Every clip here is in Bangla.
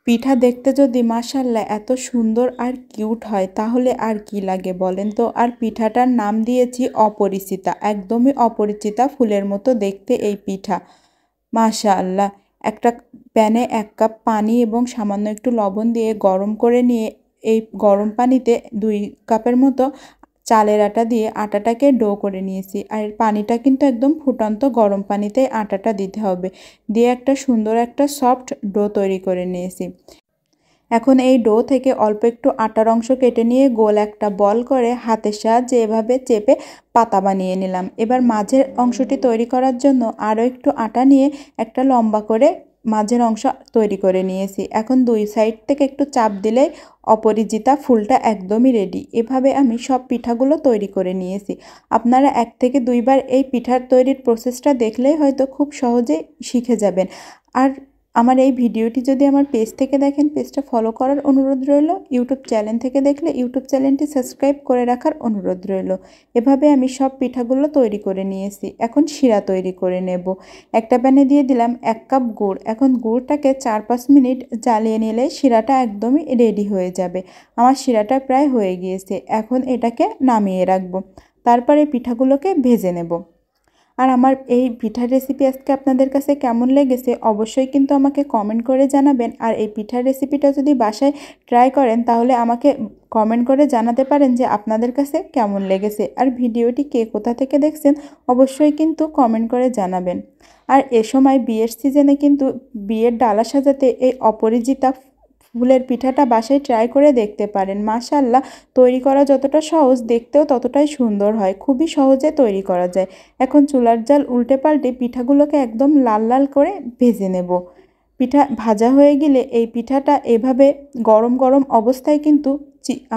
পিঠা দেখতে যদি মাশাআল্লাহ এত সুন্দর আর কিউট হয় তাহলে আর কি লাগে বলেন তো। আর পিঠাটার নাম দিয়েছি অপরিচিতা, একদমই অপরিচিতা ফুলের মতো দেখতে এই পিঠা। মাশাআল্লাহ। একটা প্যানে 1 কাপ পানি এবং সামান্য একটু লবণ দিয়ে গরম করে নিয়ে এই গরম পানিতে 2 কাপের মতো চালের আটা দিয়ে আটাটাকে ডো করে নিয়েছি। আর পানিটা কিন্তু একদম ফুটন্ত গরম পানিতে আটাটা দিতে হবে। দিয়ে একটা সুন্দর একটা সফট ডো তৈরি করে নিয়েছি। এখন এই ডো থেকে অল্প একটু আটার অংশ কেটে নিয়ে গোল একটা বল করে হাতের সাহায্যে এভাবে চেপে পাতা বানিয়ে নিলাম। এবার মাঝের অংশটি তৈরি করার জন্য আরও একটু আটা নিয়ে একটা লম্বা করে মাঝের অংশ তৈরি করে নিয়েছি। এখন 2 সাইড থেকে একটু চাপ দিলেই অপরাজিতা ফুলটা একদমই রেডি। এভাবে আমি সব পিঠাগুলো তৈরি করে নিয়েছি। আপনারা 1 থেকে 2 বার এই পিঠার তৈরির প্রসেসটা দেখলেই হয়তো খুব সহজেই শিখে যাবেন। আর আমার এই ভিডিওটি যদি আমার পেজ থেকে দেখেন, পেজটা ফলো করার অনুরোধ রইল। ইউটিউব চ্যানেল থেকে দেখলে ইউটিউব চ্যানেলটি সাবস্ক্রাইব করে রাখার অনুরোধ রইল। এভাবে আমি সব পিঠাগুলো তৈরি করে নিয়েছি। এখন শিরা তৈরি করে নেব। একটা প্যানে দিয়ে দিলাম 1 কাপ গুড়। এখন গুড়টাকে 4-5 মিনিট জ্বালিয়ে নিলে শিরাটা একদমই রেডি হয়ে যাবে। আমার শিরাটা প্রায় হয়ে গিয়েছে। এখন এটাকে নামিয়ে রাখবো। তারপরে পিঠাগুলোকে ভেজে নেব। আর আমার এই পিঠার রেসিপি আজকে আপনাদের কাছে কেমন লেগেছে অবশ্যই কিন্তু আমাকে কমেন্ট করে জানাবেন। আর এই পিঠার রেসিপিটা যদি বাসায় ট্রাই করেন তাহলে আমাকে কমেন্ট করে জানাতে পারেন যে আপনাদের কাছে কেমন লেগেছে। আর ভিডিওটি কে কোথা থেকে দেখছেন অবশ্যই কিন্তু কমেন্ট করে জানাবেন। আর এ সময় বিয়ের সিজনে কিন্তু বিয়ের ডালা সাজাতে এই অপরাজিতা ফুলের পিঠাটা বাসায় ট্রাই করে দেখতে পারেন। মাশাআল্লাহ, তৈরি করা যতটা সহজ দেখতেও ততটাই সুন্দর হয়। খুবই সহজে তৈরি করা যায়। এখন চুলার জাল উল্টে পাল্টে পিঠাগুলোকে একদম লাল লাল করে ভেজে নেব। পিঠা ভাজা হয়ে গেলে এই পিঠাটা এভাবে গরম গরম অবস্থায় কিন্তু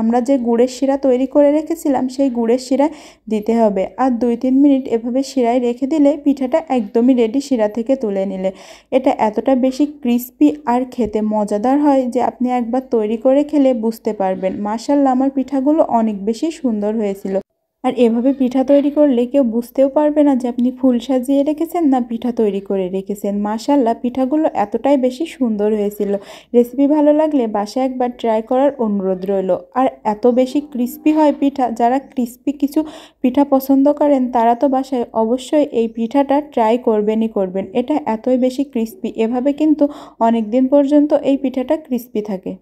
আমরা যে গুড়ের শিরা তৈরি করে রেখেছিলাম সেই গুড়ের শিরায় দিতে হবে। আর 2-3 মিনিট এভাবে শিরায় রেখে দিলে পিঠাটা একদমই রেডি শিরা থেকে তুলে নিলে। এটা এতটা বেশি ক্রিস্পি আর খেতে মজাদার হয় যে আপনি একবার তৈরি করে খেলে বুঝতে পারবেন। মাশাআল্লাহ, আমার পিঠাগুলো অনেক বেশি সুন্দর হয়েছিল। আর এভাবে পিঠা তৈরি করলে কেউ বুঝতেও পারবে না যে আপনি ফুল সাজিয়ে রেখেছেন না পিঠা তৈরি করে রেখেছেন। মাশাআল্লাহ, পিঠাগুলো এতটাই বেশি সুন্দর হয়েছিল। রেসিপি ভালো লাগলে বাসায় একবার ট্রাই করার অনুরোধ রইল। আর এত বেশি ক্রিস্পি হয় পিঠা, যারা ক্রিস্পি কিছু পিঠা পছন্দ করেন তারা তো বাসায় অবশ্যই এই পিঠাটা ট্রাই করবেনই করবেন। এটা এতই বেশি ক্রিস্পি, এভাবে কিন্তু অনেক দিন পর্যন্ত এই পিঠাটা ক্রিস্পি থাকে।